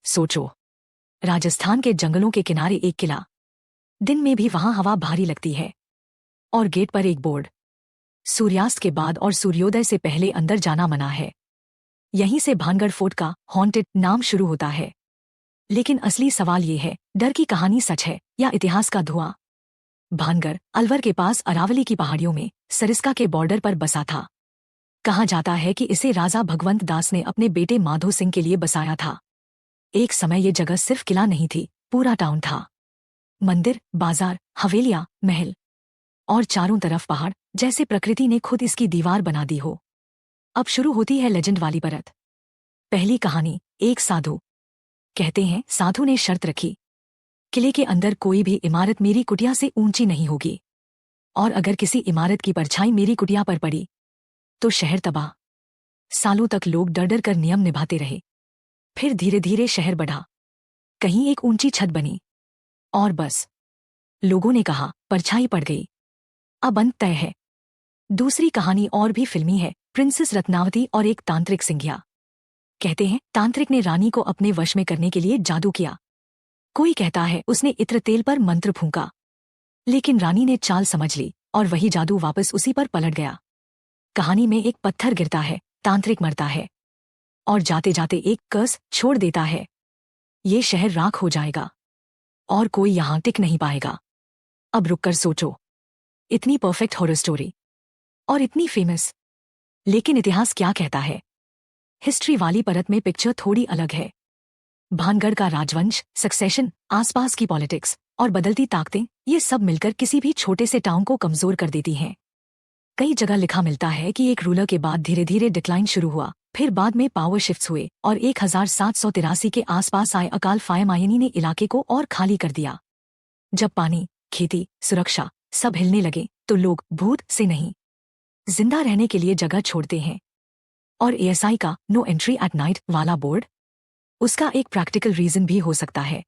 सोचो, राजस्थान के जंगलों के किनारे एक किला। दिन में भी वहां हवा भारी लगती है और गेट पर एक बोर्ड, सूर्यास्त के बाद और सूर्योदय से पहले अंदर जाना मना है। यहीं से भानगढ़ फोर्ट का हॉन्टेड नाम शुरू होता है। लेकिन असली सवाल ये है, डर की कहानी सच है या इतिहास का धुआं? भानगढ़ अलवर के पास अरावली की पहाड़ियों में सरिस्का के बॉर्डर पर बसा था। कहा जाता है कि इसे राजा भगवंत दास ने अपने बेटे माधो सिंह के लिए बसाया था। एक समय ये जगह सिर्फ किला नहीं थी, पूरा टाउन था। मंदिर, बाजार, हवेलियां, महल और चारों तरफ पहाड़, जैसे प्रकृति ने खुद इसकी दीवार बना दी हो। अब शुरू होती है लेजेंड वाली परत। पहली कहानी, एक साधु। कहते हैं साधु ने शर्त रखी, किले के अंदर कोई भी इमारत मेरी कुटिया से ऊंची नहीं होगी, और अगर किसी इमारत की परछाई मेरी कुटिया पर पड़ी तो शहर तबाह। सालों तक लोग डर डर कर नियम निभाते रहे। फिर धीरे धीरे शहर बढ़ा, कहीं एक ऊंची छत बनी, और बस लोगों ने कहा परछाई पड़ गई, अब अंत तय है। दूसरी कहानी और भी फिल्मी है, प्रिंसेस रत्नावती और एक तांत्रिक सिंघिया। कहते हैं तांत्रिक ने रानी को अपने वश में करने के लिए जादू किया। कोई कहता है उसने इत्र तेल पर मंत्र फूंका, लेकिन रानी ने चाल समझ ली और वही जादू वापस उसी पर पलट गया। कहानी में एक पत्थर गिरता है, तांत्रिक मरता है और जाते जाते एक कर्स छोड़ देता है। ये शहर राख हो जाएगा और कोई यहां टिक नहीं पाएगा। अब रुककर सोचो, इतनी परफेक्ट हॉरर स्टोरी और इतनी फेमस, लेकिन इतिहास क्या कहता है? हिस्ट्री वाली परत में पिक्चर थोड़ी अलग है। भानगढ़ का राजवंश, सक्सेशन, आसपास की पॉलिटिक्स और बदलती ताकतें, ये सब मिलकर किसी भी छोटे से टाउन को कमजोर कर देती हैं। कई जगह लिखा मिलता है कि एक रूलर के बाद धीरे धीरे डिक्लाइन शुरू हुआ, फिर बाद में पावर शिफ्ट्स हुए और 1783 के आसपास आए अकाल फायमायनी ने इलाके को और खाली कर दिया। जब पानी, खेती, सुरक्षा सब हिलने लगे तो लोग भूत से नहीं, जिंदा रहने के लिए जगह छोड़ते हैं। और एएसआई का नो एंट्री एट नाइट वाला बोर्ड, उसका एक प्रैक्टिकल रीजन भी हो सकता है।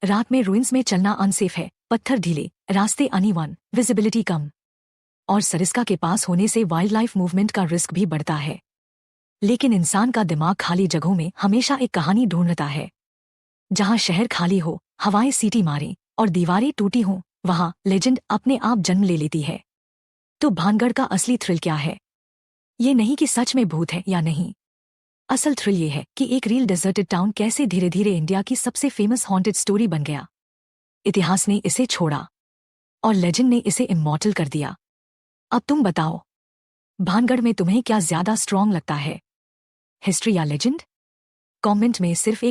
रात में रूइंस में चलना अनसेफ है, पत्थर ढीले, रास्ते अनइवन, विजिबिलिटी कम, और सरिस्का के पास होने से वाइल्ड लाइफ मूवमेंट का रिस्क भी बढ़ता है। लेकिन इंसान का दिमाग खाली जगहों में हमेशा एक कहानी ढूंढता है। जहां शहर खाली हो, हवाएं सीटी मारें और दीवारें टूटी हों, वहां लेजेंड अपने आप जन्म ले लेती है। तो भानगढ़ का असली थ्रिल क्या है? ये नहीं कि सच में भूत है या नहीं। असल थ्रिल ये है कि एक रियल डेजर्टेड टाउन कैसे धीरे धीरे इंडिया की सबसे फेमस हॉन्टेड स्टोरी बन गया। इतिहास ने इसे छोड़ा और लेजेंड ने इसे इमॉर्टल कर दिया। अब तुम बताओ, भानगढ़ में तुम्हें क्या ज्यादा स्ट्रॉन्ग लगता है, हिस्ट्री या लेजेंड? कमेंट में सिर्फ एक